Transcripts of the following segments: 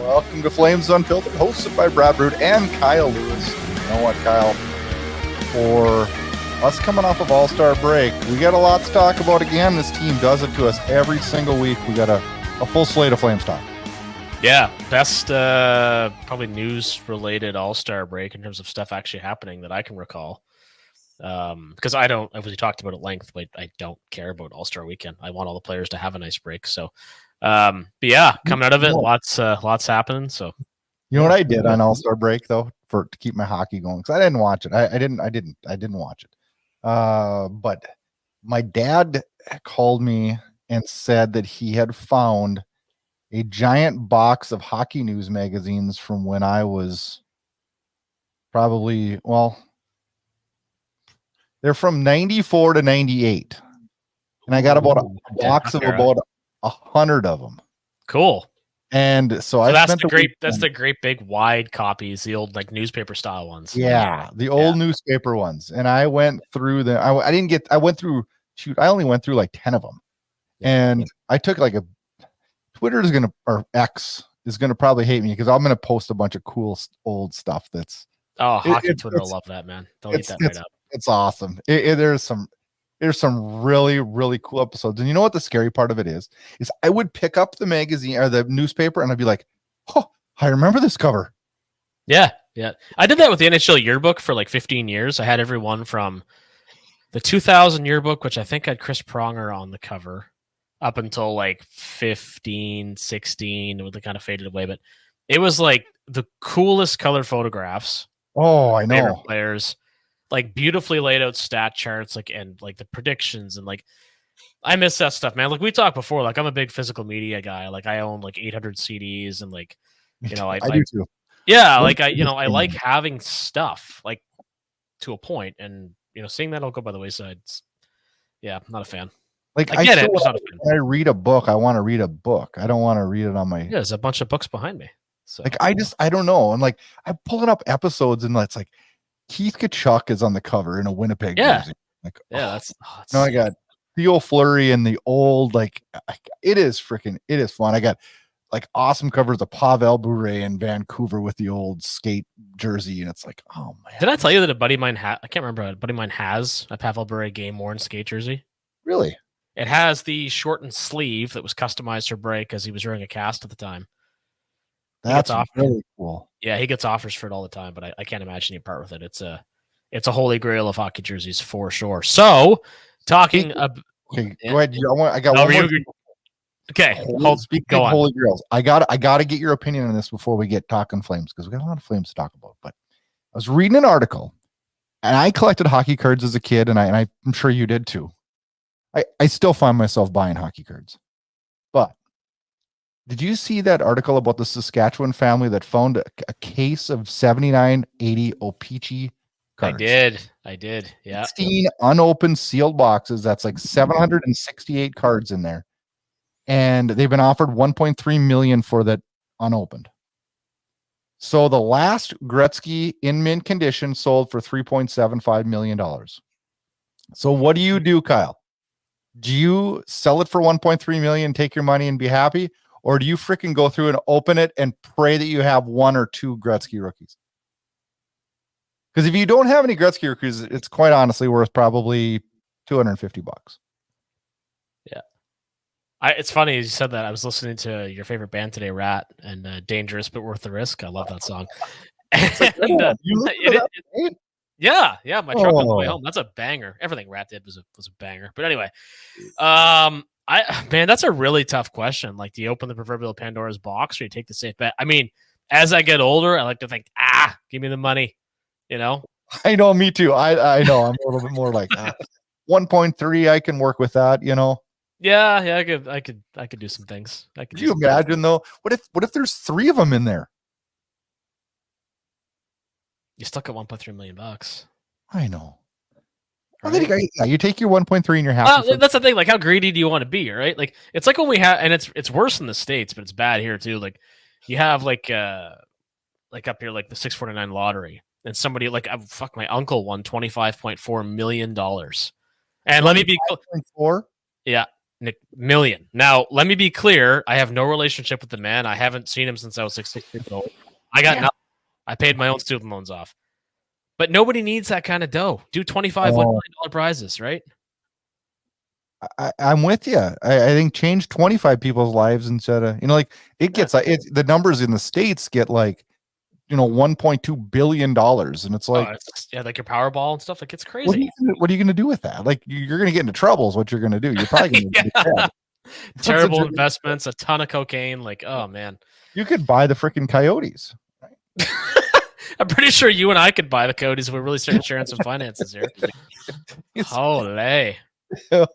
Welcome to Flames Unfiltered, hosted by Burud and Kyle Lewis. You know what, Kyle? For us coming off of All-Star break, we got a lot to talk about again. This team does it to us every single week. We got a full slate of Flames talk. Yeah, best probably news-related All-Star break in terms of stuff actually happening that I can recall. Because I don't, as we talked about at length, but I don't care about All-Star weekend. I want all the players to have a nice break. So, but yeah, coming out of it, lots happening. So, you know what I did on All-Star break though, to keep my hockey going, because I didn't watch it. I didn't watch it. But my dad called me and said that he had found a giant box of hockey news magazines from when I was probably, they're from 94 to 98. And I got about a box of about 100 of them. Cool. And so that's the great big wide copies, the old like newspaper style ones. Yeah, the old newspaper ones. And I went through them. I only went through like 10 of them. And I took like X is gonna probably hate me because I'm gonna post a bunch of cool old stuff that's hockey Twitter will love that, man. They'll eat that right up. It's awesome. There's some really, really cool episodes. And you know what the scary part of it is I would pick up the magazine or the newspaper and I'd be like, oh, I remember this cover. Yeah. I did that with the NHL yearbook for like 15 years. I had every one from the 2000 yearbook, which I think had Chris Pronger on the cover, up until like 15, 16, with the kind of faded away. But it was like the coolest color photographs. Oh, I know. Players, like beautifully laid out stat charts, and the predictions, and like I miss that stuff, man. Like we talked before, like I'm a big physical media guy. Like I own like 800 CDs, and like I do too. Yeah, like I like having stuff like to a point, and seeing that all go by the wayside. I'm not a fan. Like I get it. When I read a book, I want to read a book. I don't want to read it on my. Yeah, there's a bunch of books behind me. So like I don't know, and like I'm pulling up episodes, and it's like Keith Tkachuk is on the cover in a Winnipeg jersey. Like that's I got Theo Fleury and the old it is fun. I got like awesome covers of Pavel Bure in Vancouver with the old skate jersey, and it's like, oh man. Did I tell you that a buddy of mine I can't remember. A buddy of mine has a Pavel Bure game worn skate jersey. Really? It has the shortened sleeve that was customized for Bray because he was wearing a cast at the time. That's really cool. Yeah, he gets offers for it all the time, but I can't imagine you part with it. It's a holy grail of hockey jerseys for sure. So, talking about... Okay, go ahead. I got one more. Okay, speaking of holy grails, I got to get your opinion on this before we get talking Flames, because we got a lot of Flames to talk about. But I was reading an article, and I collected hockey cards as a kid, and I'm sure you did too. I still find myself buying hockey cards. But did you see that article about the Saskatchewan family that found a case of 7980 O-Pee-Chee cards? I did. Yeah. 16 unopened sealed boxes. That's like 768 cards in there. And they've been offered $1.3 million for that unopened. So the last Gretzky in mint condition sold for $3.75 million. So what do you do, Kyle? Do you sell it for 1.3 million, take your money and be happy? Or do you freaking go through and open it and pray that you have one or two Gretzky rookies? Because if you don't have any Gretzky rookies, it's quite honestly worth probably $250. Yeah. It's funny as you said that. I was listening to your favorite band today, Rat, and Dangerous But Worth the Risk. I love that song. Yeah, my truck on the way home. That's a banger. Everything Rat did was a banger. But anyway, that's a really tough question. Like, do you open the proverbial Pandora's box or you take the safe bet? I mean, as I get older, I like to think, give me the money. I know, me too. I know. I'm a little bit more like 1.3. I can work with that. Yeah. I could do some things. Could you imagine though? What if there's 3 of them in there? You stuck at $1.3 million. I know. Right? You take your 1.3 and you're happy. That's the thing. Like, how greedy do you want to be, right? Like, it's like when we have, and it's worse in the States, but it's bad here too. Like, you have like up here, like the 649 lottery, and somebody my uncle won $25.4 million. And let me be 4. Yeah. million. Now, let me be clear. I have no relationship with the man. I haven't seen him since I was 6 years old. I got nothing. I paid my own student loans off. But nobody needs that kind of dough. Do 25 $1 million prizes, right? I'm with you. I think change 25 people's lives instead of, like it gets the numbers in the States get like, $1.2 billion. And it's like, like your Powerball and stuff. Like it's crazy. What are you going to do with that? Like you're going to get into trouble is what you're going to do. You're probably going to terrible investments, a ton of cocaine. Like, oh man, you could buy the freaking Coyotes. Right? I'm pretty sure you and I could buy the Coyotes if we really started sharing some finances here. Holy.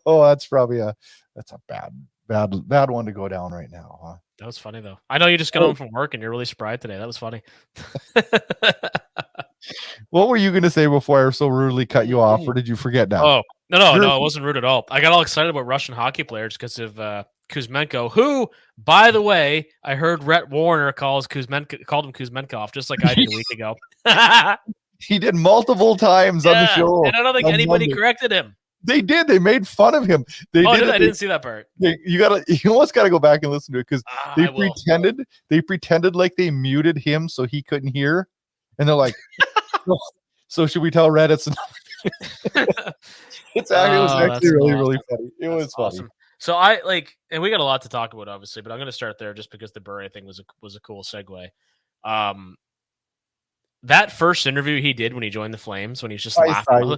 Oh, that's probably that's a bad one to go down right now, huh? That was funny though. I know you just got home from work and you're really spry today. That was funny. What were you going to say before I so rudely cut you off, or did you forget now? Oh, no, it wasn't rude at all. I got all excited about Russian hockey players because of Kuzmenko, who, by the way, I heard Rhett Warner called him Kuzmenkov, just like I did a week ago. He did multiple times on the show. And I don't think anybody corrected him. They did. They made fun of him. I didn't see that part. You almost gotta go back and listen to it because they pretended like they muted him so he couldn't hear, and they're like, "So should we tell Red it's?" It was actually really funny. It was awesome. funny. So and we got a lot to talk about, obviously, but I'm going to start there just because the Burud thing was a cool segue. That first interview he did when he joined the Flames, when he was just laughing.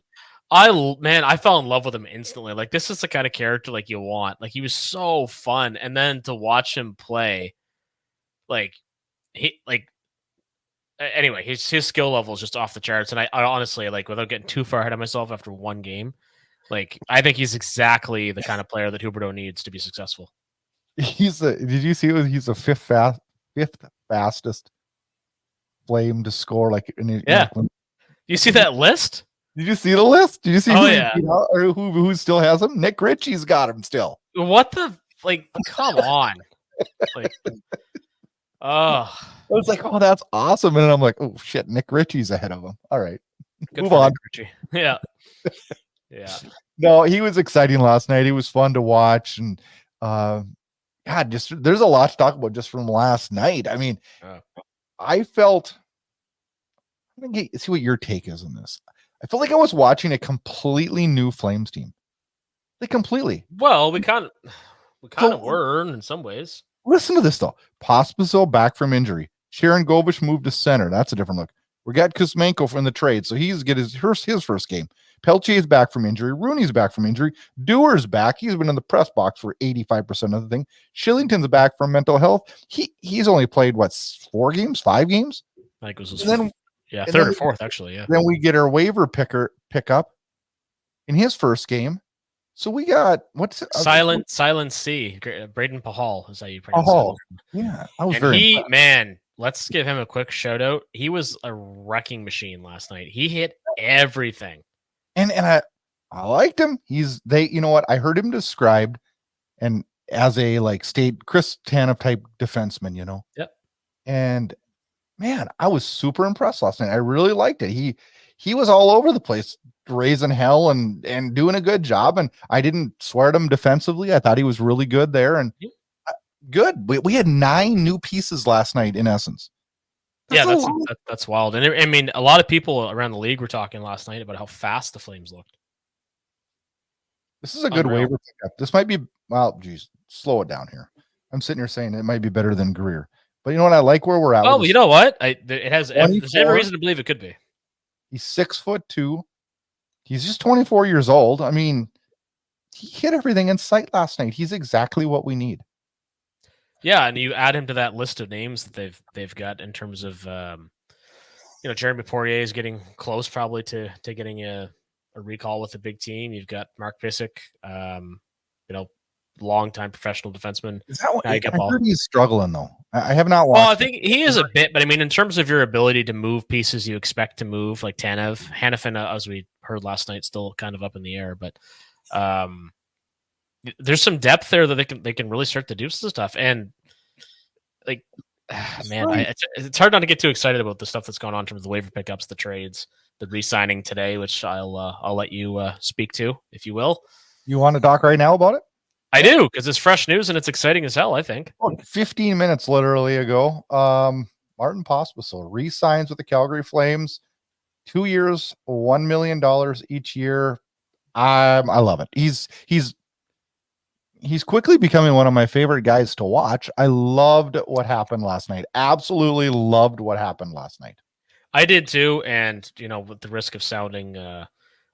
I fell in love with him instantly. Like, this is the kind of character like you want. Like, he was so fun, and then to watch him play, anyway, his skill level is just off the charts. And I honestly, like, without getting too far ahead of myself after one game, like, I think he's exactly the kind of player that Huberdeau needs to be successful. Did you see he's the fifth fastest Flame to score? You see that list? Did you see the list? Did you see who still has him? Nick Ritchie's got him still. What the come on. I was like, oh, that's awesome. And then I'm like, oh shit, Nick Ritchie's ahead of him. All right. Good move on. Yeah. Yeah. No, he was exciting last night. He was fun to watch. And there's a lot to talk about just from last night. I mean, I felt, I'm going to see what your take is on this. I felt like I was watching a completely new Flames team. Like, completely. Well, we kind of were in some ways. Listen to this, though. Pospisil back from injury. Sharon Govich moved to center. That's a different look. We got Kuzmenko from the trade, so he's get his first game. Peltier's back from injury. Rooney's back from injury. Dewar's back. He's been in the press box for 85% of the thing. Shillington's back from mental health. He's only played, 5 games? I think it was his third or fourth, actually. Yeah. Then we get our waiver pickup in his first game. So we got Silent C. Braden Pahal is how you pronounce it. Yeah, I was very impressed. Let's give him a quick shout out. He was a wrecking machine last night. He hit everything. And I liked him. You know what? I heard him described and as a state Chris Tanev type defenseman, Yep. And man, I was super impressed last night. I really liked it. He was all over the place, raising hell and doing a good job. And I didn't swear at him defensively. I thought he was really good there. And good. We had 9 new pieces last night, in essence. That's wild. And I mean, a lot of people around the league were talking last night about how fast the Flames looked. This is a good waiver pickup. This might be, slow it down here. I'm sitting here saying it might be better than Greer. But you know what? I like where we're at. Oh, you know what? There's every reason to believe it could be. He's 6'2". He's just 24 years old. I mean, he hit everything in sight last night. He's exactly what we need. Yeah, and you add him to that list of names that they've got in terms of, Jeremy Poirier is getting close probably to getting a recall with a big team. You've got Mark Pysyk, long-time professional defenseman. Is that what I heard he's struggling, though? I have not watched. Well, I think he is a bit, but I mean, in terms of your ability to move pieces you expect to move, like Tanev, Hanifin, as we heard last night, still kind of up in the air, but there's some depth there that they can really start to do some stuff. And it's hard not to get too excited about the stuff that's going on in terms of the waiver pickups, the trades, the re-signing today, which I'll let you speak to, if you will. You want to talk right now about it? I do, because it's fresh news and it's exciting as hell, I think. 15 minutes literally ago. Martin Pospisil re-signs with the Calgary Flames. 2 years, $1 million each year. I love it. He's quickly becoming one of my favorite guys to watch. I loved what happened last night. Absolutely loved what happened last night. I did too, and with the risk of sounding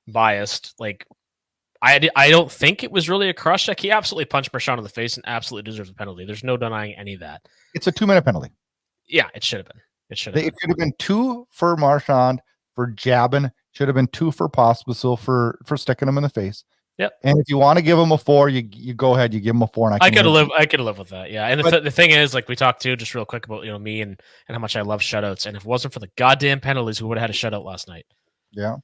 biased, like I don't think it was really a crush check. He absolutely punched Marchand in the face and absolutely deserves a penalty. There's no denying any of that. It's a 2-minute penalty. Yeah, it should have been. It should have been 2 for Marchand for jabbing. Should have been 2 for Pospisil for sticking him in the face. Yep. And if you want to give him a 4, you go ahead, you give him a 4. And I could live with that. Yeah. And the thing is, like we talked to just real quick about me and how much I love shutouts. And if it wasn't for the goddamn penalties, we would have had a shutout last night. Yeah.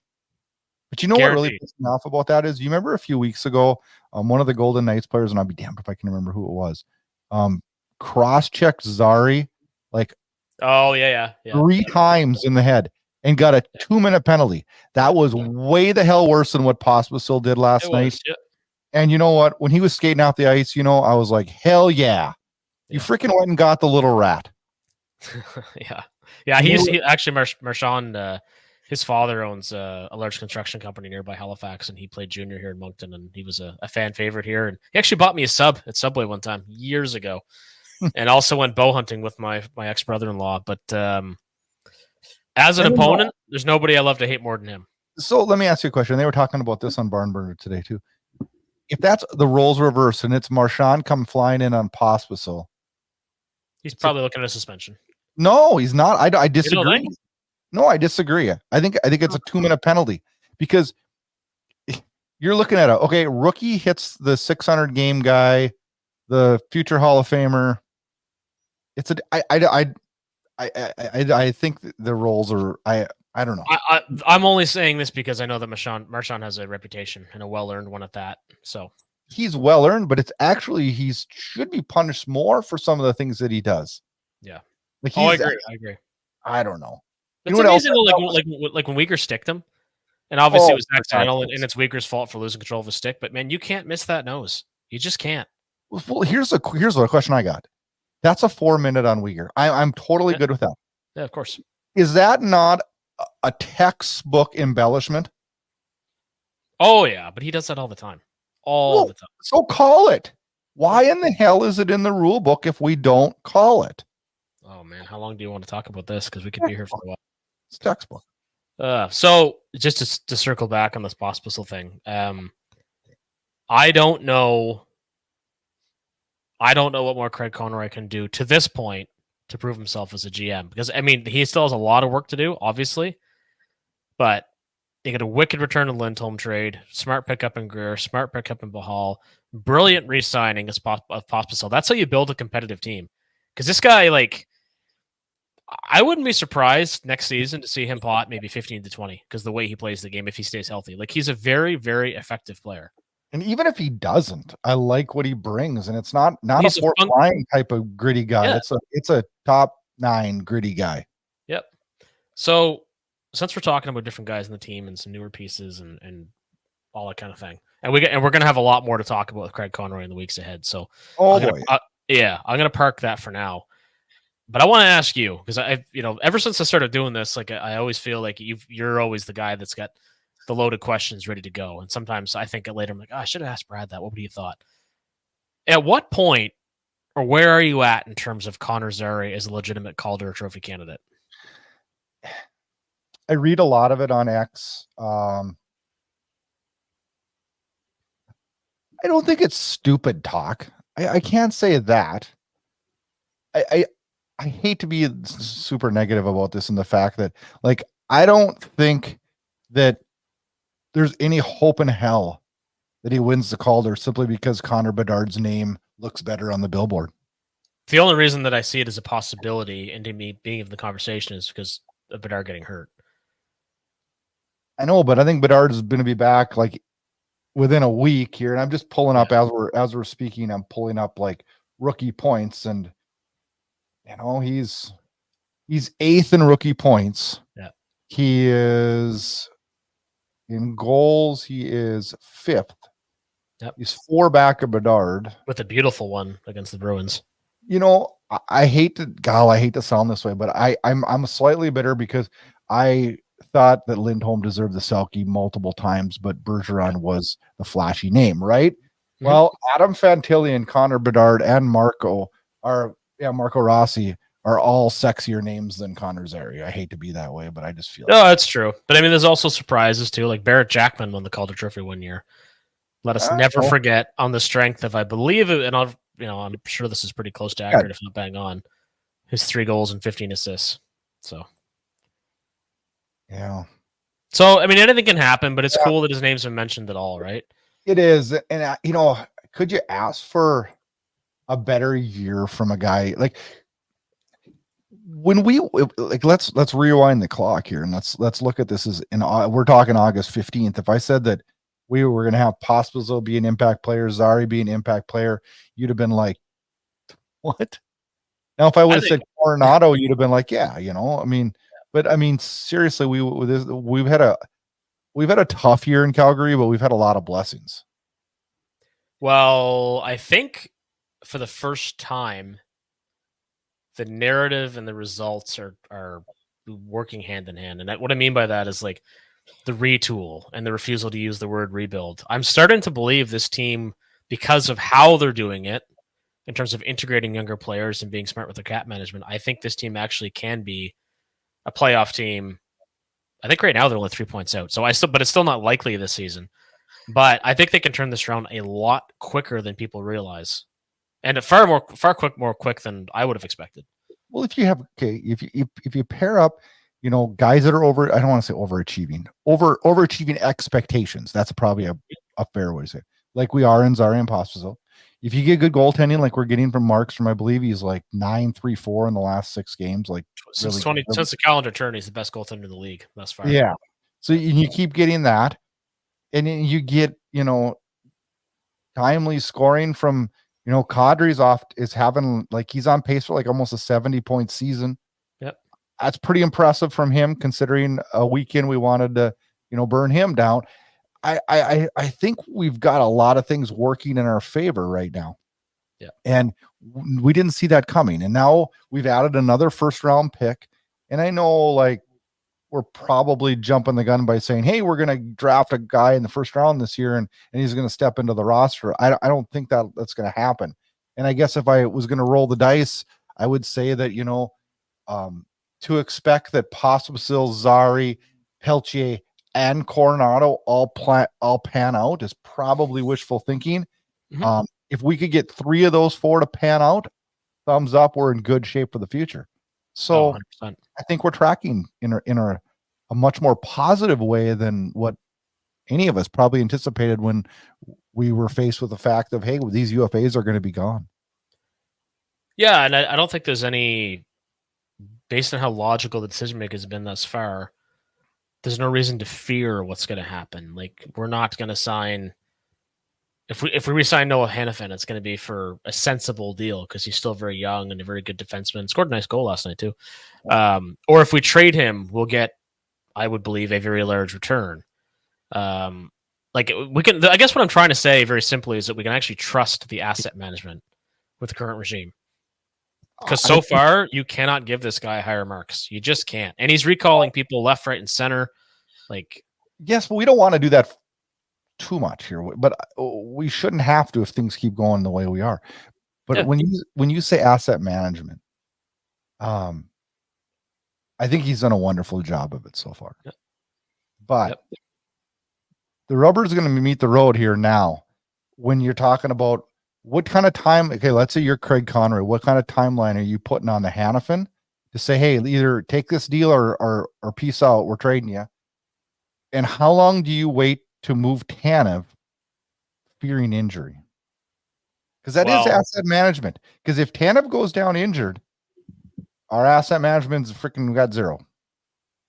But what really pissed me off about that is, you remember a few weeks ago, one of the Golden Knights players, and I'll be damned if I can remember who it was, cross-checked Zari like 3 times in the head and got a 2-minute penalty. That was way the hell worse than what Pospisil did last night. Yeah. And you know what? When he was skating out the ice, I was like, hell yeah. You freaking went and got the little rat. Yeah. He actually, Marchand, his father owns a large construction company nearby Halifax, and he played junior here in Moncton, and he was a fan favorite here. And he actually bought me a sub at Subway one time years ago, and also went bow hunting with my ex brother-in-law. But as an opponent, there's nobody I love to hate more than him. So let me ask you a question. They were talking about this on Barn Burner today too. If that's the roles reversed and it's Marchand come flying in on Pospisil, he's probably looking at a suspension. No, he's not. I disagree. No, I disagree. I think it's a 2-minute penalty, because you're looking at rookie hits the 600 game guy, the future Hall of Famer. It's I think the roles are I don't know. I'm only saying this because I know that Marchand has a reputation, and a well-earned one at that. So he's well-earned, but it's actually he should be punished more for some of the things that he does. Yeah. Like I agree. I don't know. It's amazing, like when Uyghur sticked him, and obviously it was accidental, and it's Uyghur's fault for losing control of his stick. But man, you can't miss that nose. You just can't. Well, here's what question I got. That's a 4-minute on Uyghur. I'm totally good with that. Yeah, of course. Is that not a textbook embellishment? Oh yeah, but he does that all the time. All the time. So call it. Why in the hell is it in the rule book if we don't call it? Oh man, how long do you want to talk about this? Because we could be here for a while. It's textbook. So just to circle back on this Pospisil thing, I don't know what more Craig Conroy can do to this point to prove himself as a GM, because he still has a lot of work to do, obviously, but they got a wicked return to Lindholm trade, smart pickup in Greer, smart pickup in Bahal, brilliant re-signing of Pospisil. That's how you build a competitive team. Because this guy, I wouldn't be surprised next season to see him pot maybe 15 to 20, because the way he plays the game, if he stays healthy. He's a very, very effective player. And even if he doesn't, I like what he brings. And it's not a fourth line type of gritty guy. Yeah. It's a top 9 gritty guy. Yep. So since we're talking about different guys in the team and some newer pieces and all that kind of thing, and we're going to have a lot more to talk about with Craig Conroy in the weeks ahead. So I'm going to park that for now. But I want to ask you, because ever since I started doing this, I always feel like you're always the guy that's got the loaded questions ready to go. And sometimes I think later, I'm like, I should have asked Brad that. What would you thought? At what point, or where are you at in terms of Connor Zary as a legitimate Calder Trophy candidate? I read a lot of it on X. I don't think it's stupid talk. I can't say that. I hate to be super negative about this, in the fact that I don't think that there's any hope in hell that he wins the Calder simply because Connor Bedard's name looks better on the billboard. The only reason that I see it as a possibility and to me being in the conversation is because of Bedard getting hurt. I know, but I think Bedard is going to be back within a week here. And I'm just pulling up as we're speaking, I'm pulling up rookie points, and he's 8th in rookie points. Yeah. He is in goals. He is 5th. Yep. He's 4 back of Bedard. With a beautiful one against the Bruins. You know, I hate to sound this way, but I'm slightly bitter because I thought that Lindholm deserved the Selke multiple times, but Bergeron was the flashy name, right? Mm-hmm. Well, Adam Fantilli, Connor Bedard, and Marco Rossi are all sexier names than Connor Zary. I hate to be that way, but I just feel no, that's true. But I mean, there's also surprises too. Like Barrett Jackman won the Calder Trophy one year. Let us never forget, on the strength of, I believe, and I'm sure this is pretty close to accurate, if not bang on, his 3 goals and 15 assists. So, yeah. So, I mean, anything can happen, but it's cool that his name's been mentioned at all, right? It is. And, could you ask for a better year from a guy? Like, when let's rewind the clock here and let's look at this as we're talking August 15th. If I said that we were going to have Pospisil be an impact player, Zary be an impact player, you'd have been like, what? Now, if I would have said Coronado, you'd have been like, yeah, I mean, but I mean, seriously, we've had a tough year in Calgary, but we've had a lot of blessings. Well, I think for the first time, the narrative and the results are working hand in hand. And what I mean by that is like the retool and the refusal to use the word rebuild. I'm starting to believe this team, because of how they're doing it in terms of integrating younger players and being smart with their cap management, I think this team actually can be a playoff team. I think right now they're only 3 points out. But it's still not likely this season. But I think they can turn this around a lot quicker than people realize. And far quick than I would have expected. Well, if you pair up, guys that are I don't want to say overachieving expectations. That's probably a fair way to say it. Like we are in Zary and Pospisil. If you get good goaltending, like we're getting from Marks, I believe he's like 9-3-4 in the last 6 games. Like since the calendar turn, he's the best goaltender in the league thus far. Yeah. So you keep getting that, and then you get timely scoring from. Kadri's is having he's on pace for almost a 70-point season. Yep. That's pretty impressive from him, considering a weekend we wanted to, burn him down. I think we've got a lot of things working in our favor right now. Yeah. And we didn't see that coming. And now we've added another 1st-round pick. And I know we're probably jumping the gun by saying, hey, we're going to draft a guy in the 1st round this year and he's going to step into the roster. I don't think that's going to happen. And I guess if I was going to roll the dice, I would say that, to expect that Pospisil, Zary, Peltier, and Coronado all pan out is probably wishful thinking. Mm-hmm. If we could get 3 of those 4 to pan out, thumbs up, we're in good shape for the future. So 100%. I think we're tracking in a much more positive way than what any of us probably anticipated when we were faced with the fact of, hey, these UFAs are going to be gone. Yeah, and I don't think there's any, based on how logical the decision making has been thus far, there's no reason to fear what's going to happen. Like, we're not going to sign. If we re-sign Noah Hannafin, it's going to be for a sensible deal because he's still very young and a very good defenseman. Scored a nice goal last night too. Or if we trade him, we'll get, I would believe, a very large return. We can. I guess what I'm trying to say very simply is that we can actually trust the asset management with the current regime. Because so far, you cannot give this guy higher marks. You just can't. And he's recalling people left, right, and center. Yes, but we don't want to do that too much here, but we shouldn't have to if things keep going the way we are. But when you say asset management, I think he's done a wonderful job of it so far. Yep. But the rubber is going to meet the road here now. When you're talking about what kind of time, okay, let's say you're Craig Conroy, what kind of timeline are you putting on the Hannafin to say, hey, either take this deal or peace out, we're trading you? And how long do you wait to move Tanev fearing injury? Because that is asset management. Because if Tanev goes down injured, our asset management's freaking got 0.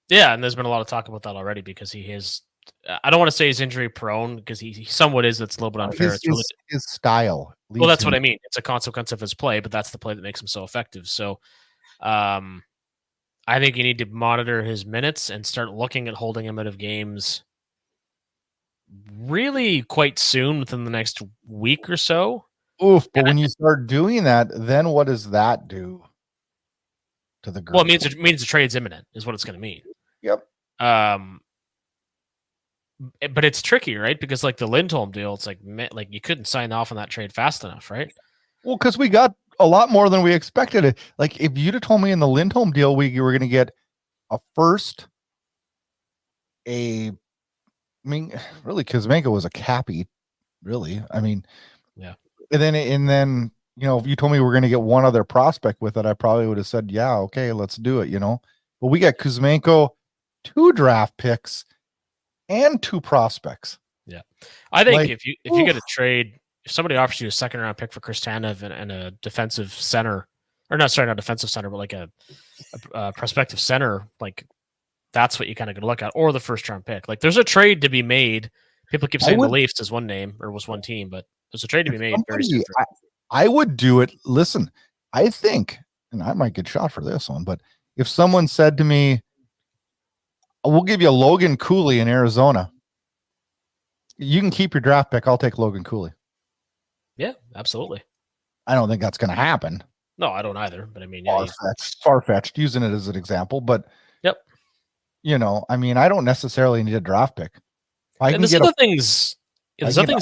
Yeah, and there's been a lot of talk about that already because he is, I don't want to say he's injury prone because he somewhat is. That's a little bit unfair. His style. Well, that's what I mean. It's a consequence of his play, but that's the play that makes him so effective. So I think you need to monitor his minutes and start looking at holding him out of games really quite soon, within the next week or so. Oof, but when you start doing that, then what does that do to the group? Well, it means the trade's imminent, is what it's going to mean. Yep. But it's tricky, right? Because like the Lindholm deal, it's like you couldn't sign off on that trade fast enough, right? Well, because we got a lot more than we expected. Like if you'd have told me in the Lindholm deal you were going to get a first, really, Kuzmenko was a cappy, really. I mean, yeah. And then if you told me we're going to get one other prospect with it, I probably would have said, yeah, okay, let's do it. But we got Kuzmenko, 2 draft picks, and 2 prospects. Yeah, I think if you get a trade, if somebody offers you a 2nd round pick for Chris Tanev and a defensive center, or not defensive center, but like a prospective center, like that's what you kind of going to look at, or the 1st round pick. Like there's a trade to be made. People keep saying the Leafs is one name or was one team, but there's a trade to be made very soon. I would do it. Listen, I think, and I might get shot for this one, but if someone said to me, we'll give you Logan Cooley in Arizona, you can keep your draft pick, I'll take Logan Cooley. Yeah, absolutely. I don't think that's going to happen. No, I don't either. But I mean, far-fetched using it as an example, but yep. I mean, I don't necessarily need a draft pick. There's other things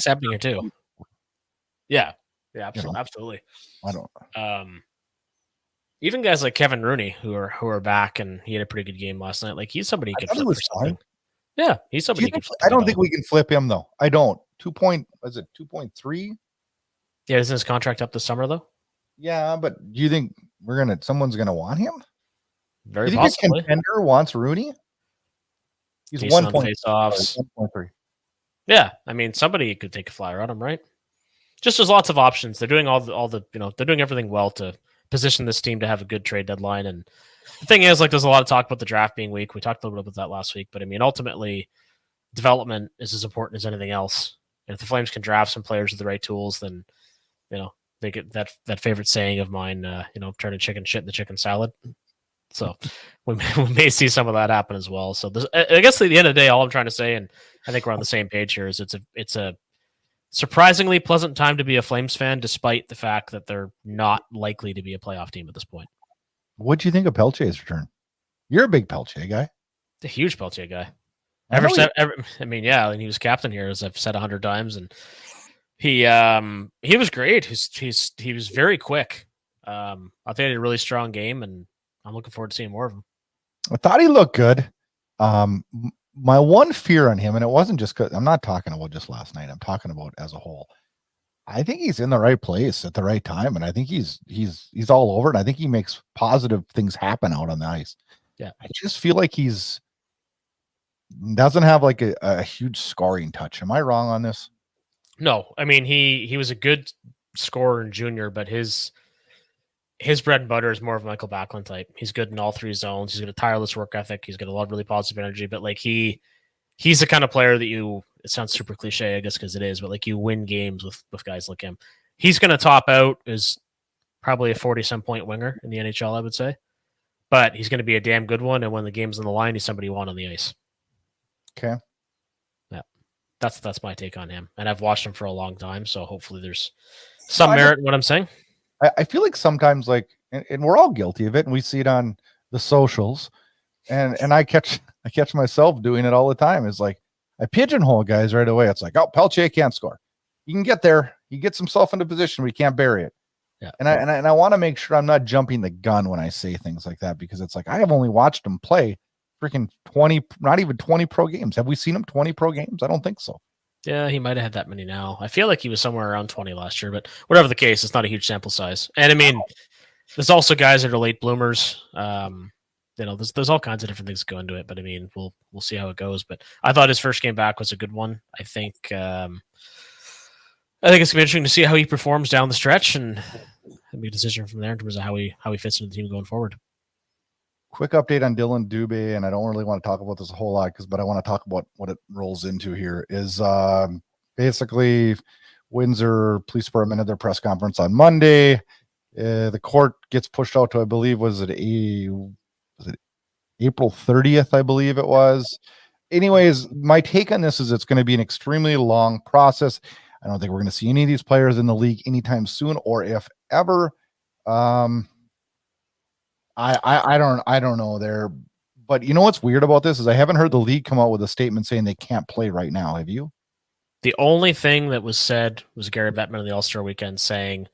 happening here too. Yeah, absolutely. I don't. Even guys like Kevin Rooney who are back, and he had a pretty good game last night. Like he's somebody you could flip for something. Yeah, he's somebody you could flip. I don't think we can flip him though. I don't. 2.3? Yeah, isn't his contract up this summer though? Yeah, but do you think someone's gonna want him? Very possibly. A contender wants Rooney? He's 1.3. Yeah, I mean somebody could take a flyer on him, right? Just there's lots of options. They're doing all the they're doing everything well to position this team to have a good trade deadline. And the thing is, like, there's a lot of talk about the draft being weak. We talked a little bit about that last week, but I mean, ultimately, development is as important as anything else. And if the Flames can draft some players with the right tools, then they get that favorite saying of mine, turn a chicken shit into chicken salad. So we may see some of that happen as well. So I guess at the end of the day, all I'm trying to say, and I think we're on the same page here, is it's a surprisingly pleasant time to be a Flames fan, despite the fact that they're not likely to be a playoff team at this point. What do you think of Pelletier's return? You're a big Pelletier guy. A huge Pelletier guy. And he was captain here, as I've said 100 times, and he was great. He was very quick. I think he had a really strong game, and I'm looking forward to seeing more of him. I thought he looked good. My one fear on him, and it wasn't just because I'm not talking about just last night, I'm talking about as a whole. I think he's in the right place at the right time, and I think he's all over, and I think he makes positive things happen out on the ice. Yeah, I just feel like doesn't have like a huge scoring touch. Am I wrong on this? No, I mean he was a good scorer in junior, but his bread and butter is more of a Michael Backlund type. He's good in all 3 zones. He's got a tireless work ethic. He's got a lot of really positive energy, but like he's the kind of player that it sounds super cliche, I guess, because it is, but like you win games with guys like him. He's going to top out as probably a 40-some point winger in the NHL, I would say, but he's going to be a damn good one. And when the game's on the line, he's somebody you want on the ice. Okay. Yeah. That's my take on him. And I've watched him for a long time. So hopefully there's some merit in what I'm saying. I feel like sometimes, like, and we're all guilty of it, and we see it on the socials, and I catch myself doing it all the time. Is like I pigeonhole guys right away. It's like, oh, Pelletier can't score. He can get there. He gets himself into position, but he can't bury it. Yeah. And I want to make sure I'm not jumping the gun when I say things like that, because it's like I have only watched him play freaking 20, not even 20 pro games. Have we seen him 20 pro games? I don't think so. Yeah, he might have had that many now. I feel like he was somewhere around 20 last year, but whatever the case, it's not a huge sample size. And I mean, there's also guys that are late bloomers. There's all kinds of different things that go into it, but I mean, we'll see how it goes. But I thought his first game back was a good one. I think it's gonna be interesting to see how he performs down the stretch and make a decision from there in terms of how he fits into the team going forward. Quick update on Dylan Dubé, and I don't really want to talk about this a whole lot, but I want to talk about what it rolls into here. Is basically Windsor Police Department had their press conference on Monday. The court gets pushed out to, I believe, was it April 30th? I believe it was. anyways, my take on this is it's going to be an extremely long process. I don't think we're going to see any of these players in the league anytime soon, or if ever. I don't know there. But you know what's weird about this is I haven't heard the league come out with a statement saying they can't play right now. Have you? The only thing that was said was Gary Bettman on the All-Star weekend saying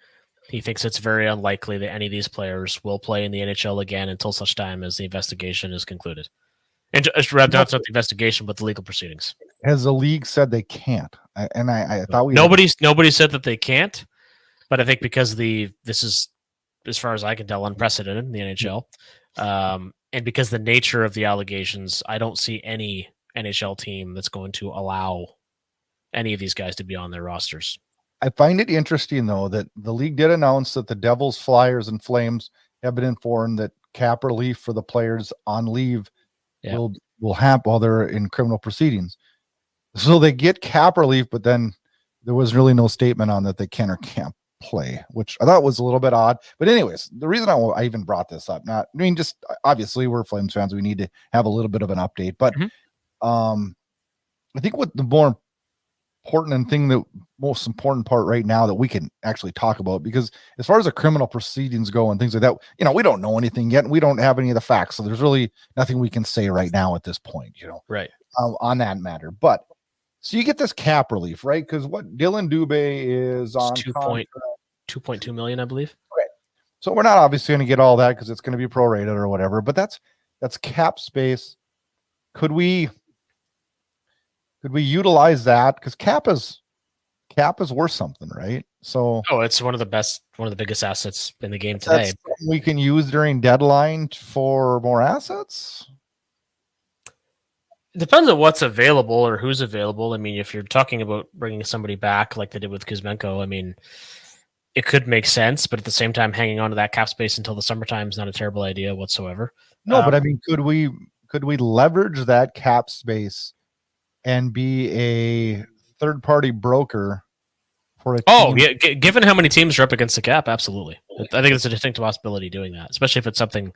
he thinks it's very unlikely that any of these players will play in the NHL again until such time as the investigation is concluded. And not the investigation, but the legal proceedings. Has the league said they can't? I thought nobody said that they can't, but I think because this is, as far as I can tell, unprecedented in the NHL. And because the nature of the allegations, I don't see any NHL team that's going to allow any of these guys to be on their rosters. I find it interesting, though, that the league did announce that the Devils, Flyers, and Flames have been informed that cap relief for the players on leave will happen while they're in criminal proceedings. So they get cap relief, but then there was really no statement on that they can or can't play, which I thought was a little bit odd. But anyways, the reason I even brought this up, just obviously we're Flames fans, we need to have a little bit of an update. But I think what the more important thing, the most important part right now that we can actually talk about, because as far as the criminal proceedings go and things like that, we don't know anything yet, and we don't have any of the facts, so there's really nothing we can say right now at this point, right, on that matter. But so you get this cap relief, right? Because what Dylan Dubé is on 2.2 million, I believe. Right. So we're not obviously going to get all that because it's going to be prorated or whatever, but that's cap space. Could we utilize that? Because cap is worth something, right? So it's one of the biggest assets in the game today. We can use during deadline for more assets. It depends on what's available or who's available. I mean, if you're talking about bringing somebody back like they did with Kuzmenko, I mean, it could make sense, but at the same time, hanging on to that cap space until the summertime is not a terrible idea whatsoever. No, but I mean, could we leverage that cap space and be a third-party broker for a team? Yeah, given how many teams are up against the cap, absolutely. I think it's a distinct possibility doing that, especially if it's something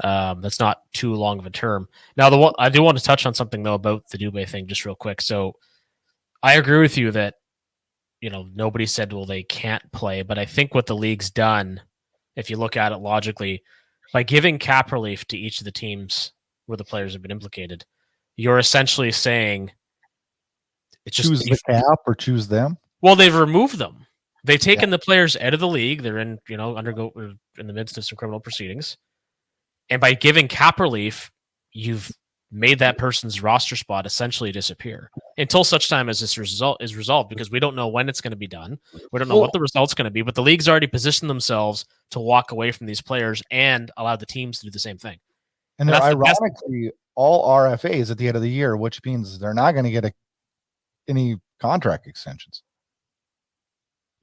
that's not too long of a term. Now, I do want to touch on something, though, about the Dubé thing just real quick. So I agree with you that, nobody said, well, they can't play, but I think what the league's done, if you look at it logically, by giving cap relief to each of the teams where the players have been implicated, you're essentially saying it's just choose the cap or choose them. Well, they've removed them. They've taken the players out of the league. They're in, in the midst of some criminal proceedings. And by giving cap relief, you've made that person's roster spot essentially disappear until such time as this result is resolved, because we don't know when it's going to be done. We don't know what the result's going to be, but the league's already positioned themselves to walk away from these players and allow the teams to do the same thing. And they're ironically all RFAs at the end of the year, which means they're not going to get any contract extensions.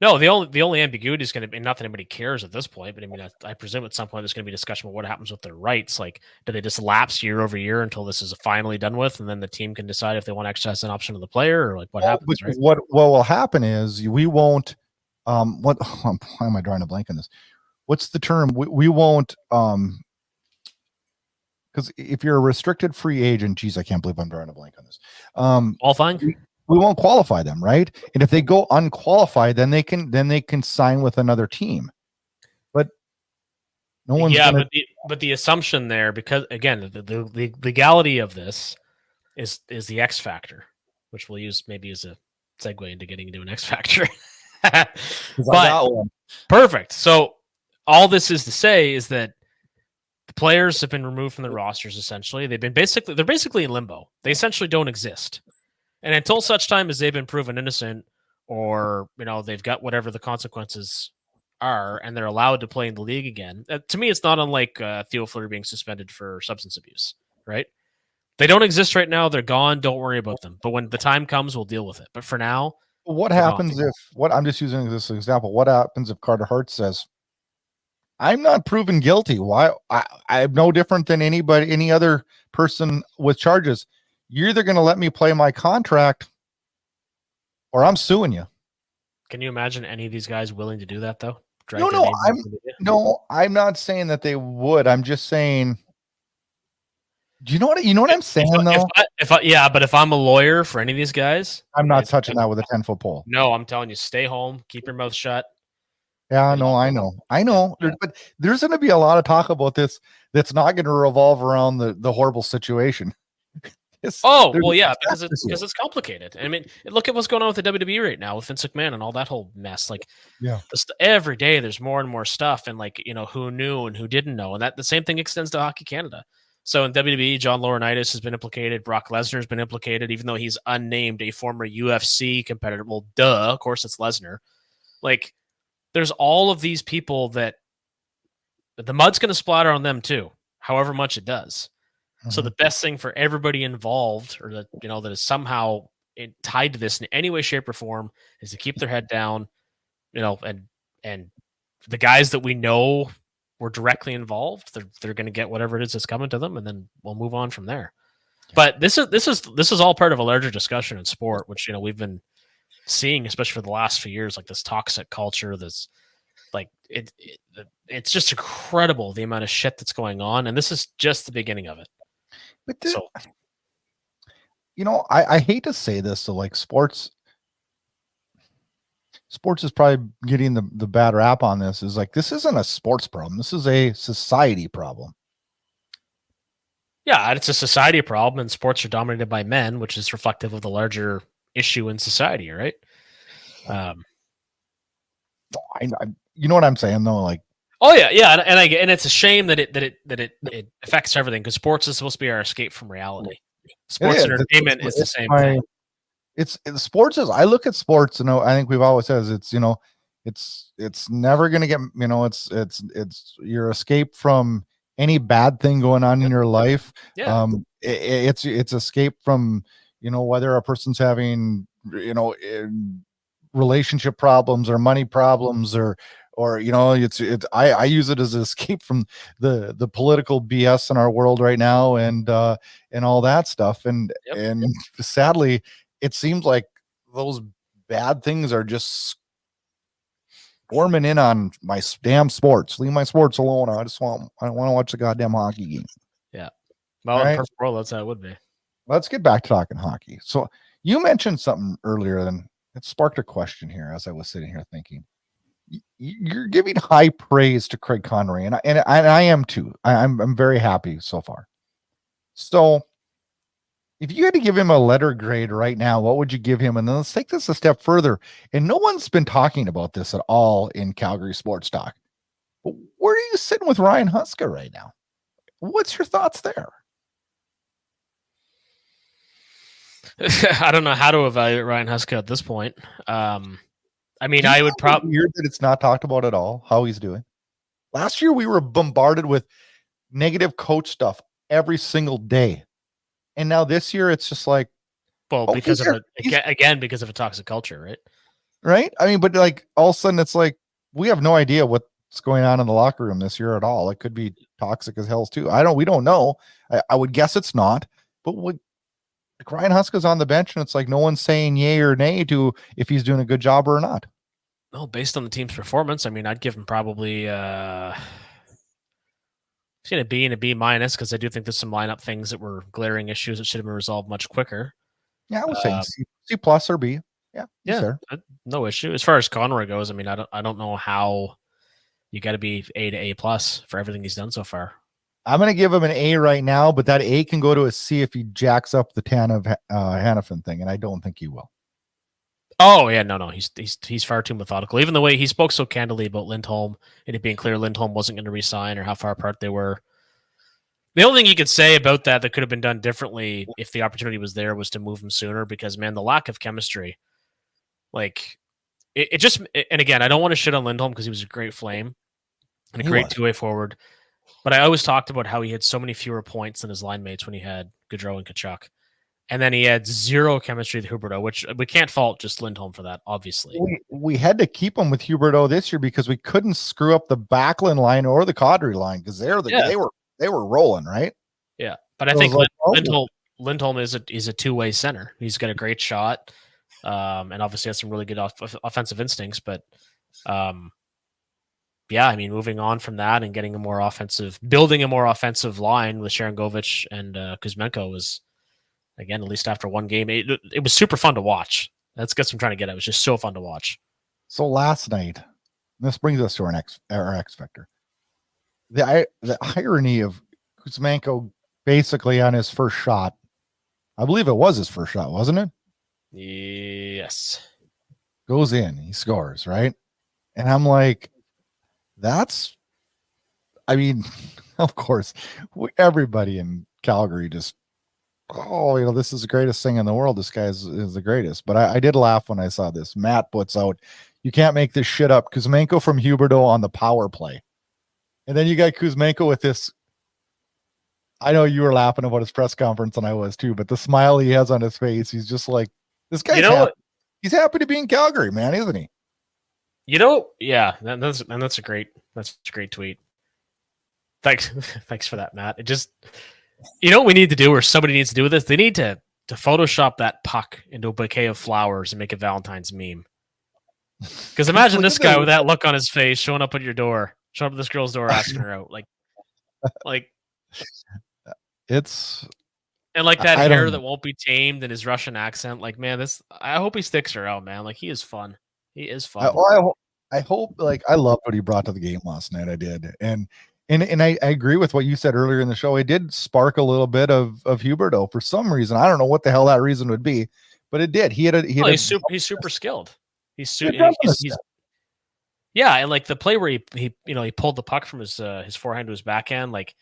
No, the only ambiguity is going to be, not that anybody cares at this point, but I mean, I presume at some point there's going to be discussion about what happens with their rights. Like, do they just lapse year over year until this is finally done with, and then the team can decide if they want to exercise an option of the player, or like what happens? Right? What will happen is we won't. Why am I drawing a blank on this? What's the term? We won't. Because if you're a restricted free agent, geez, I can't believe I'm drawing a blank on this. All fine. We won't qualify them, right? And if they go unqualified, then they can sign with another team. But no one's but the assumption there, because again, the legality of this is the X factor, which we'll use maybe as a segue into getting into an X factor. But perfect. So all this is to say is that the players have been removed from the rosters. Essentially, they're basically in limbo. They essentially don't exist. And until such time as they've been proven innocent, or they've got whatever the consequences are, and they're allowed to play in the league again, to me, it's not unlike Theo Fleury being suspended for substance abuse. Right? They don't exist right now. They're gone. Don't worry about them. But when the time comes, we'll deal with it. But for now, what happens if? I'm just using this example. What happens if Carter Hart says, "I'm not proven guilty. Why? I'm no different than any other person with charges. You're either going to let me play my contract or I'm suing you." Can you imagine any of these guys willing to do that, though? I'm not saying that they would. I'm just saying Do you know what I'm saying though? But if I'm a lawyer for any of these guys, I'm not touching that with a 10-foot pole. No, I'm telling you, stay home, keep your mouth shut. Yeah, no, I know. But there's going to be a lot of talk about this that's not going to revolve around the horrible situation. Because it's complicated. I mean, look at what's going on with the WWE right now with Vince McMahon and all that whole mess. Like, every day there's more and more stuff, and like, who knew and who didn't know, and that the same thing extends to Hockey Canada. So in WWE, John Laurinaitis has been implicated. Brock Lesnar has been implicated, even though he's unnamed, a former UFC competitor. Well, duh, of course it's Lesnar. Like, there's all of these people that the mud's going to splatter on them too, however much it does. Mm-hmm. So the best thing for everybody involved, or that that is somehow tied to this in any way, shape, or form, is to keep their head down. And the guys that we know were directly involved, they're going to get whatever it is that's coming to them, and then we'll move on from there. Yeah. But this is all part of a larger discussion in sport, which we've been seeing, especially for the last few years, like this toxic culture. This like it's just incredible the amount of shit that's going on, and this is just the beginning of it. But I hate to say this, so like sports is probably getting the bad rap on this. Is like, this isn't a sports problem. This is a society problem. Yeah, it's a society problem, and sports are dominated by men, which is reflective of the larger issue in society, right? You know what I'm saying though, like. Oh yeah, and it's a shame that it affects everything, because sports is supposed to be our escape from reality. Sports entertainment is the same thing. It's sports is. I look at sports, I think we've always said it's never going to get, it's your escape from any bad thing going on in your life. Yeah. It's escape from, whether a person's having, relationship problems or money problems or I use it as an escape from the political BS in our world right now and all that stuff. And sadly, it seems like those bad things are just forming in on my damn sports. Leave my sports alone. I don't want to watch the goddamn hockey game. Yeah. Well, in a perfect world, that's how it would be. Let's get back to talking hockey. So you mentioned something earlier, then it sparked a question here as I was sitting here thinking. You're giving high praise to Craig Conroy, and I am too. I'm very happy so far. So if you had to give him a letter grade right now, what would you give him? And then let's take this a step further. And no one's been talking about this at all in Calgary Sports Talk. But where are you sitting with Ryan Huska right now? What's your thoughts there? I don't know how to evaluate Ryan Huska at this point. I mean, I would probably weird that it's not talked about at all, how he's doing. Last year, we were bombarded with negative coach stuff every single day. And now this year, it's just like, because of a toxic culture, right? Right. I mean, but like all of a sudden, it's like we have no idea what's going on in the locker room this year at all. It could be toxic as hell too. We don't know. I would guess it's not. But like Ryan Huska's on the bench, and it's like no one's saying yay or nay to if he's doing a good job or not. No, based on the team's performance, I mean, I'd give him probably he's going to be in a B minus, because I do think there's some lineup things that were glaring issues that should have been resolved much quicker. Yeah, I was saying C plus or B. Yeah, no issue. As far as Conroy goes, I mean, I don't know how you got to be A to A plus for everything he's done so far. I'm going to give him an A right now, but that A can go to a C if he jacks up the Tanev Hanifin thing, and I don't think he will. Oh yeah, no, he's far too methodical. Even the way he spoke so candidly about Lindholm, and it being clear Lindholm wasn't going to resign or how far apart they were. The only thing you could say about that could have been done differently if the opportunity was there was to move him sooner, because man, the lack of chemistry, like it just, and again, I don't want to shit on Lindholm because he was a great flame and a great two-way forward, but I always talked about how he had so many fewer points than his line mates when he had Gaudreau and Tkachuk. And then he had zero chemistry with Huberdeau, which we can't fault just Lindholm for that, obviously. We had to keep him with Huberdeau this year because we couldn't screw up the Backlund line or the Kadri line, because they were rolling, right? Yeah, but I think Lindholm is a two-way center. He's got a great shot, and obviously has some really good offensive instincts. But yeah, I mean, moving on from that and getting building a more offensive line with Sharangovich and Kuzmenko was, again, at least after one game, it was super fun to watch. That's what I'm trying to get at. It was just so fun to watch. So last night, this brings us to our X factor. The irony of Kuzmenko basically on his first shot. I believe it was his first shot, wasn't it? Yes. Goes in, he scores, right? And I'm like, I mean, of course, everybody in Calgary just, this is the greatest thing in the world. This guy is the greatest. But I did laugh when I saw this. Matt puts out, you can't make this shit up. Kuzmenko from Huberdeau on the power play. And then you got Kuzmenko with this. I know you were laughing about his press conference, and I was too, but the smile he has on his face, he's just like, this guy's happy. He's happy to be in Calgary, man, isn't he? Yeah, that's a great tweet. Thanks for that, Matt. It just, what we need to do, or somebody needs to do with this, they need to Photoshop that puck into a bouquet of flowers and make a Valentine's meme. Because imagine this guy with that look on his face showing up at this girl's door asking her out. Like it's and like that hair that won't be tamed and his Russian accent. Like, man, I hope he sticks her out, man. Like, he is fun. He is fun. I hope, like, I loved what he brought to the game last night. I did. And I agree with what you said earlier in the show. It did spark a little bit of Huberdeau for some reason. I don't know what the hell that reason would be, but it did. He's super skilled. Yeah, and like the play where he pulled the puck from his forehand to his backhand, like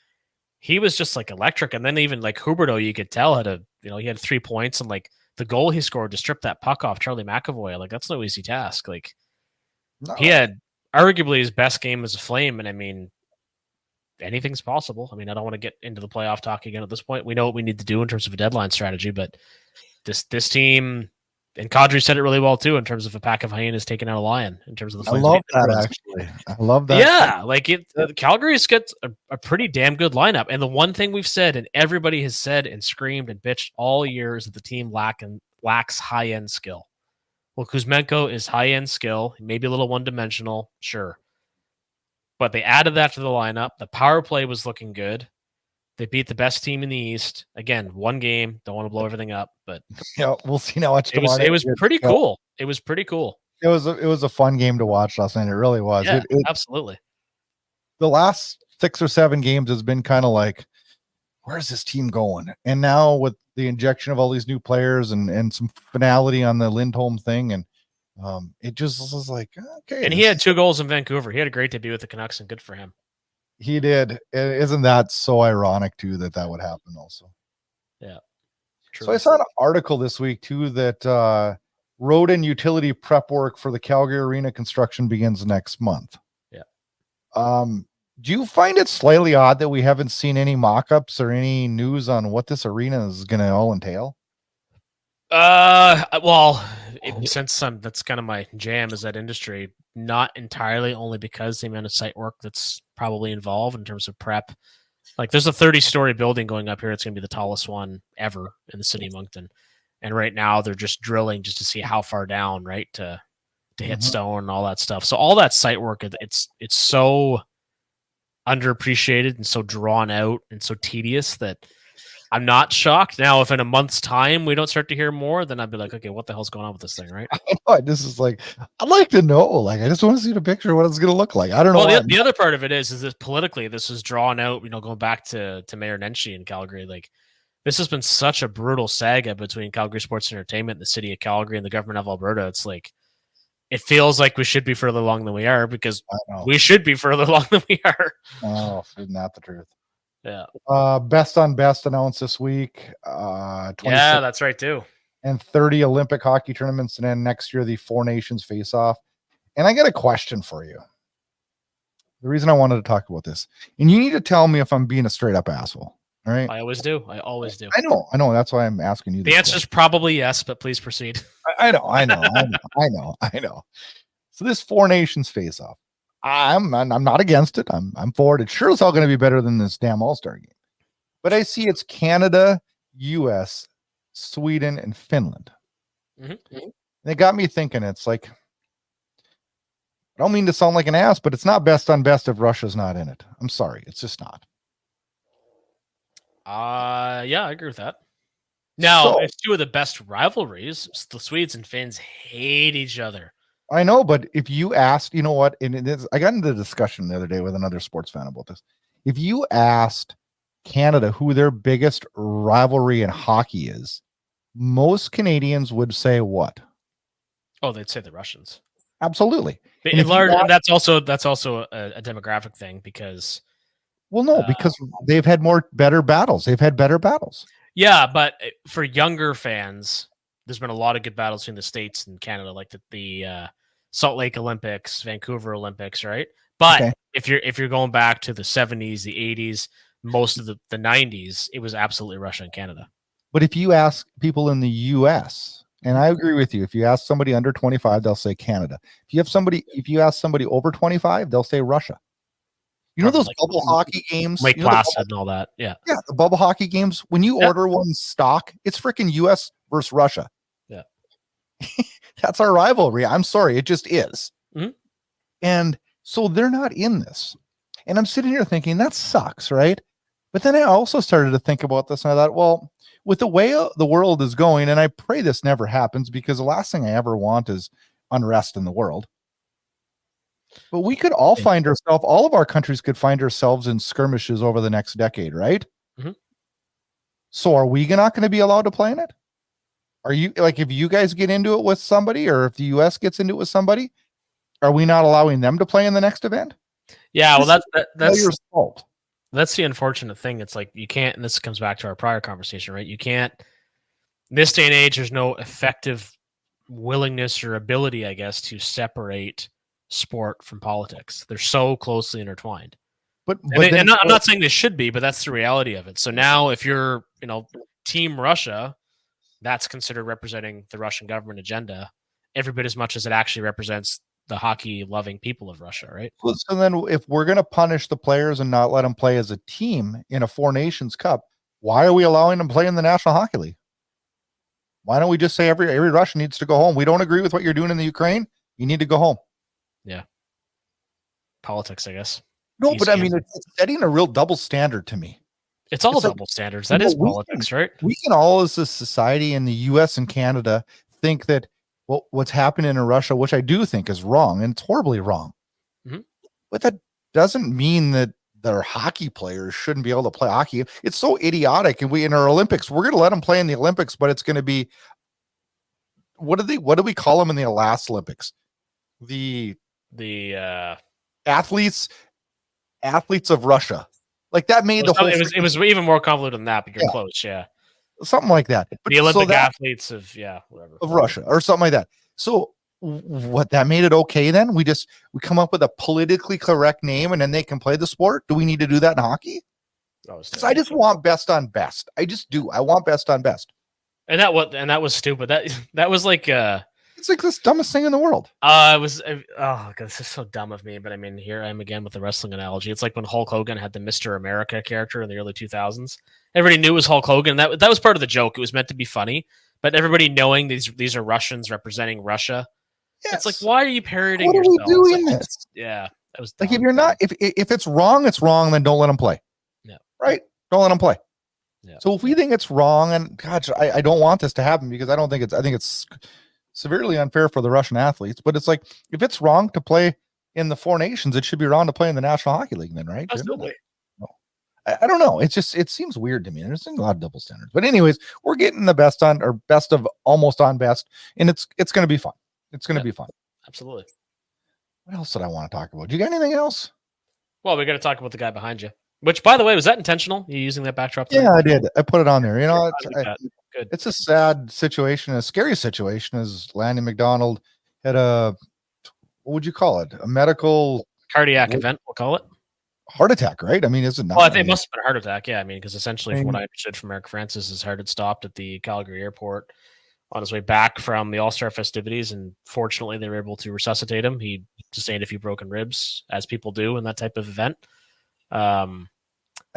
he was just like electric. And then even like Huberdeau, you could tell he had 3 points, and like the goal he scored to strip that puck off Charlie McAvoy, like that's no easy task. Like he had arguably his best game as a Flame, and I mean, anything's possible. I mean, I don't want to get into the playoff talk again at this point. We know what we need to do in terms of a deadline strategy, but this team, and Kadri said it really well too, in terms of a pack of hyenas taking out a lion. In terms of the Flames, I love that actually. I love that. Yeah, like Calgary's got a pretty damn good lineup, and the one thing we've said, and everybody has said and screamed and bitched all year, is that the team lacks high end skill. Well, Kuzmenko is high end skill, maybe a little one dimensional, sure. But they added that to the lineup. The power play was looking good. They beat the best team in the East. Again, one game. Don't want to blow everything up, but yeah, we'll see how much tomorrow. It was pretty cool. It was pretty cool. It was a fun game to watch last night. It really was. Yeah, absolutely. The last 6 or 7 games has been kind of like, where's this team going? And now with the injection of all these new players and some finality on the Lindholm thing, and it just was like, okay. And he had 2 goals in Vancouver. He had a great debut with the Canucks, and good for him. He did. Isn't that so ironic too that would happen also? Yeah. True. So I saw an article this week too that road and utility prep work for the Calgary Arena construction begins next month. Yeah. Do you find it slightly odd that we haven't seen any mock-ups or any news on what this arena is going to all entail? Well, since that's kind of my jam, is that industry, not entirely, only because the amount of site work that's probably involved in terms of prep. Like, there's a 30-story building going up here. It's going to be the tallest one ever in the city of Moncton. And right now they're just drilling just to see how far down, right, to hit stone and all that stuff. So all that site work, it's so underappreciated and so drawn out and so tedious that I'm not shocked. Now, if in a month's time we don't start to hear more, then I'd be like, okay, what the hell's going on with this thing, right? This is like, I'd like to know. Like, I just want to see the picture of what it's going to look like. I don't know. Well, the other part of it is that politically, this is drawn out. Going back to Mayor Nenshi in Calgary, like, this has been such a brutal saga between Calgary Sports Entertainment and the city of Calgary and the government of Alberta. It's like, it feels like we should be further along than we are, because we should be further along than we are. Oh, isn't that the truth? Yeah. Best on Best announced this week. Yeah, that's right too. And 30 Olympic hockey tournaments, and then next year the 4 Nations face-off. And I got a question for you. The reason I wanted to talk about this, and you need to tell me if I'm being a straight up asshole. All right. I always do. I know. That's why I'm asking you. The answer is probably yes, but please proceed. I know. So this 4 Nations face-off, I'm not against it. I'm for it. It's sure as hell going to be better than this damn All-Star game. But I see it's Canada, US, Sweden, and Finland. Mm-hmm. It got me thinking. It's like, I don't mean to sound like an ass, but it's not best on best if Russia's not in it. I'm sorry. It's just not. Yeah, I agree with that. Now, it's two of the best rivalries. The Swedes and Finns hate each other. I know, but if you asked, you know what? And it is, I got into a discussion the other day with another sports fan about this. If you asked Canada who their biggest rivalry in hockey is, most Canadians would say what? Oh, they'd say the Russians. Absolutely. And that's also a demographic thing because. Well, no, because they've had better battles. They've had better battles. Yeah, but for younger fans, there's been a lot of good battles between the States and Canada, like the Salt Lake Olympics, Vancouver Olympics, right? But if you're going back to the 70s, the 80s, most of the 90s, it was absolutely Russia and Canada. But if you ask people in the US, and I agree with you, if you ask somebody under 25, they'll say Canada. If you ask somebody over 25, they'll say Russia. You know those bubble hockey games? Lake Placid and all that. Yeah. Yeah, the bubble hockey games. When you order one stock, it's freaking US versus Russia. Yeah. That's our rivalry. I'm sorry. It just is. Mm-hmm. And so they're not in this. And I'm sitting here thinking, that sucks, right? But then I also started to think about this, and I thought, well, with the way the world is going, and I pray this never happens, because the last thing I ever want is unrest in the world. But we could all find ourselves, all of our countries could find ourselves in skirmishes over the next decade, right? Mm-hmm. So are we not going to be allowed to play in it? Are you, like, if you guys get into it with somebody, or if the US gets into it with somebody, are we not allowing them to play in the next event? Yeah, well, that's your fault. That's the unfortunate thing. It's like you can't, and this comes back to our prior conversation, right? You can't, in this day and age, there's no effective willingness or ability, I guess, to separate sport from politics. They're so closely intertwined. I'm not saying they should be, but that's the reality of it. So now if you're, Team Russia, that's considered representing the Russian government agenda every bit as much as it actually represents the hockey-loving people of Russia, right? So then if we're going to punish the players and not let them play as a team in a Four Nations Cup, why are we allowing them to play in the National Hockey League? Why don't we just say every Russian needs to go home? We don't agree with what you're doing in the Ukraine. You need to go home. Yeah. Politics, I guess. No, but I mean, it's setting a real double standard to me. It's all double standards. That is politics, right? We can all, as a society in the US and Canada, think that, well, what's happening in Russia, which I do think is wrong, and it's horribly wrong. Mm-hmm. But that doesn't mean that their hockey players shouldn't be able to play hockey. It's so idiotic. And in our Olympics, we're going to let them play in the Olympics, but it's going to be, what do we call them in the last Olympics? The athletes of Russia. Like that made it was even more convoluted than that, but you're close. Yeah. Something like that. But the Olympic athletes of Russia or something like that. So what, that made it okay then? We come up with a politically correct name and then they can play the sport. Do we need to do that in hockey? Because I just want best on best. I just do. I want best on best. And that was stupid. That was like it's like the dumbest thing in the world. God, this is so dumb of me. But I mean, here I am again with the wrestling analogy. It's like when Hulk Hogan had the Mr. America character in the early 2000s. Everybody knew it was Hulk Hogan. That was part of the joke. It was meant to be funny, but everybody knowing these are Russians representing Russia. Yes. It's like, why are you parodying yourself? What are we doing this? Yeah, that was dumb. Like, if you're not, if it's wrong, it's wrong. Then don't let them play. Yeah, right. Don't let them play. Yeah. So if we think it's wrong, and gosh, I don't want this to happen because I think it's severely unfair for the Russian athletes. But it's like, if it's wrong to play in the Four Nations, it should be wrong to play in the National Hockey League, then, right? Absolutely. No. I don't know. It seems weird to me. There's a lot of double standards. But anyways, we're getting the best of almost on best, and it's going to be fun. It's going to be fun. Absolutely. What else did I want to talk about? Do you got anything else? Well, we got to talk about the guy behind you. Which, by the way, was that intentional? You using that backdrop? Yeah, I did. I put it on there. It's a sad situation, a scary situation. As Lanny McDonald had what would you call it? A medical cardiac event, we'll call it. Heart attack, right? I mean, is it not? Well, I think it must have been a heart attack. Yeah, I mean, because essentially, from what I understood from Eric Francis, his heart had stopped at the Calgary airport on his way back from the All-Star festivities, and fortunately, they were able to resuscitate him. He sustained a few broken ribs, as people do in that type of event. I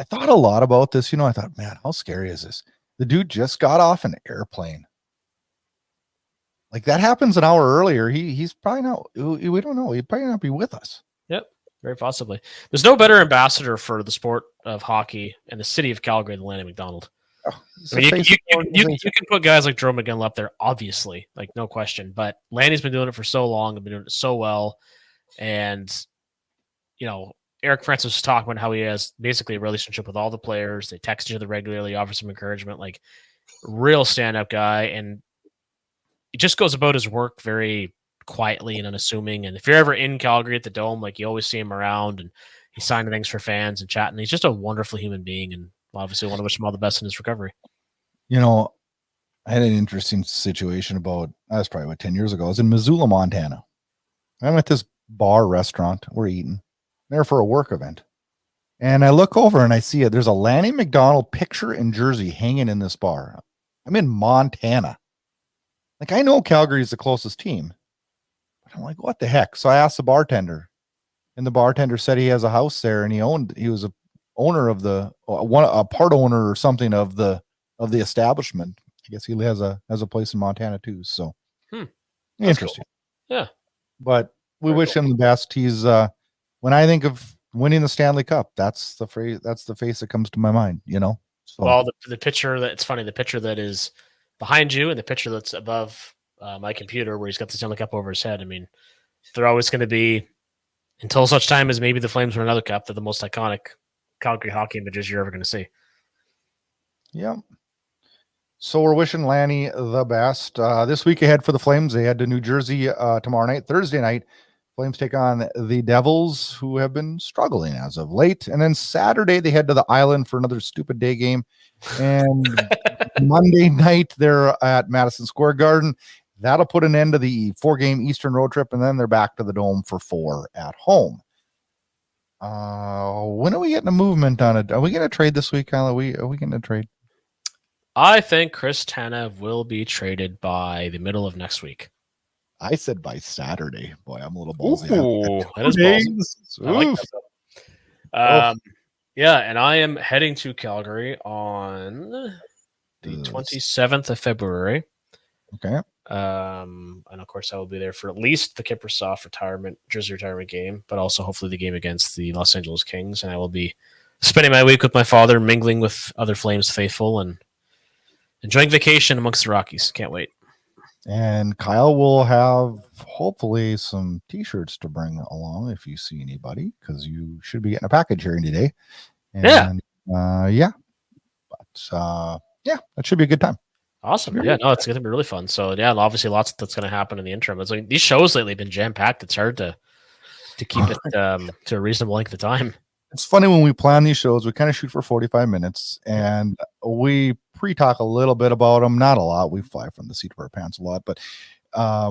thought a lot about this. I thought, man, how scary is this? The dude just got off an airplane. Like that happens an hour earlier. He's probably not. We don't know. He'd probably not be with us. Yep, very possibly. There's no better ambassador for the sport of hockey in the city of Calgary than Lanny McDonald. Oh, I mean, you can put guys like Joe McGill up there, obviously, like no question. But Lanny's been doing it for so long and been doing it so well. And, Eric Francis was talking about how he has basically a relationship with all the players. They text each other regularly, offer some encouragement, like real stand-up guy. And he just goes about his work very quietly and unassuming. And if you're ever in Calgary at the Dome, like you always see him around and he's signing things for fans and chatting. He's just a wonderful human being, and obviously want to wish him all the best in his recovery. I had an interesting situation that was probably 10 years ago. I was in Missoula, Montana. I'm at this bar restaurant. We're eating there for a work event. And I look over and I see there's a Lanny McDonald picture and jersey hanging in this bar. I'm in Montana. Like, I know Calgary is the closest team, but I'm like, what the heck? So I asked the bartender, and the bartender said he has a house there, and he was a owner of a part owner or something of the establishment. I guess he has a place in Montana too. So interesting. Cool. Yeah. But we wish him the best. He's when I think of winning the Stanley Cup, that's the face that comes to my mind, So. Well, the picture it's funny, the picture that is behind you and the picture that's above my computer where he's got the Stanley Cup over his head. I mean, they're always going to be, until such time as maybe the Flames win another cup, they're the most iconic Calgary hockey images you're ever going to see. Yeah. So we're wishing Lanny the best. This week ahead for the Flames, they head to New Jersey tomorrow night. Thursday night, Flames take on the Devils, who have been struggling as of late. And then Saturday, they head to the island for another stupid day game. And Monday night, they're at Madison Square Garden. That'll put an end to the 4-game Eastern road trip, and then they're back to the Dome for 4 at home. When are we getting a movement on it? Are we going to trade this week, Kyle? Are we going to trade? I think Chris Tanev will be traded by the middle of next week. I said by Saturday. Boy, I'm a little ballsy. Ooh, that is ballsy. I like that. Yeah, and I am heading to Calgary on the 27th of February. Okay. And of course, I will be there for at least the Kiprusoff jersey retirement game, but also hopefully the game against the Los Angeles Kings. And I will be spending my week with my father, mingling with other Flames faithful, and enjoying vacation amongst the Rockies. Can't wait. And Kyle will have hopefully some T-shirts to bring along if you see anybody, because you should be getting a package here today. And, yeah. But that should be a good time. Awesome. Yeah, no, it's going to be really fun. So, yeah, obviously lots that's going to happen in the interim. It's like these shows lately have been jam-packed. It's hard to keep it to a reasonable length of time. It's funny when we plan these shows, we kind of shoot for 45 minutes and we pre-talk a little bit about them. Not a lot. We fly from the seat of our pants a lot, but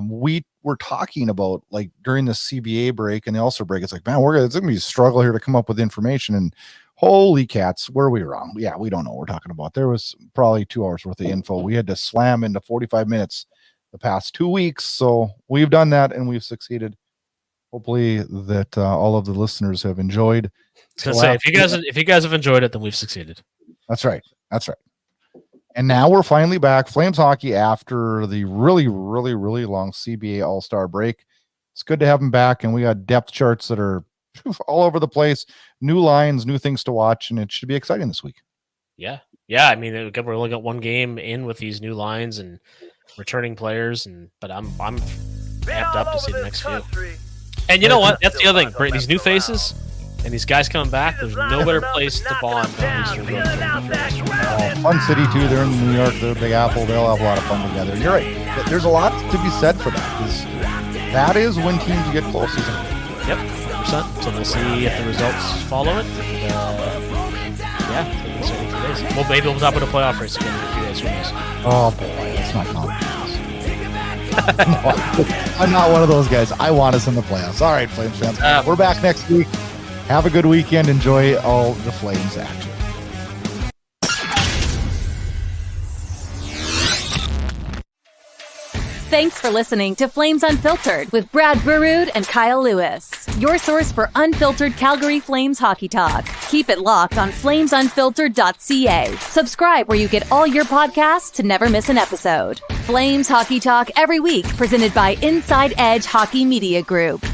we were talking about, like, during the CBA break and the All-Star break, it's like, man, it's going to be a struggle here to come up with information, and holy cats, were we wrong? Yeah, we don't know what we're talking about. There was probably 2 hours worth of info. We had to slam into 45 minutes the past 2 weeks. So we've done that and we've succeeded. Hopefully that all of the listeners have enjoyed. I was going to say, if you guys have enjoyed it, then we've succeeded. That's right. That's right. And now we're finally back. Flames hockey after the really, really, really long CBA All-Star break. It's good to have them back. And we got depth charts that are all over the place, new lines, new things to watch, and it should be exciting this week. Yeah. I mean, we're only got one game in with these new lines and returning players, but I'm amped up to see the next few. And you know what? That's the other thing. These new faces and these guys coming back, there's no better place to bond on Eastern Road Trip. Fun city too. They're in New York. They're Big Apple. They'll have a lot of fun together. You're right. There's a lot to be said for that, because that is when teams get close, isn't it? Yep, 100%. So we'll see if the results follow it. Well, maybe we'll top of the playoff race again in a few days. Who knows? Oh boy, that's not confidence. I'm not one of those guys. I want us in the playoffs. All right, Flames fans. We're back next week. Have a good weekend. Enjoy all the Flames action. Thanks for listening to Flames Unfiltered with Brad Burud and Kyle Lewis, your source for unfiltered Calgary Flames hockey talk. Keep it locked on flamesunfiltered.ca. Subscribe where you get all your podcasts to never miss an episode. Flames hockey talk every week, presented by Inside Edge Hockey Media Group.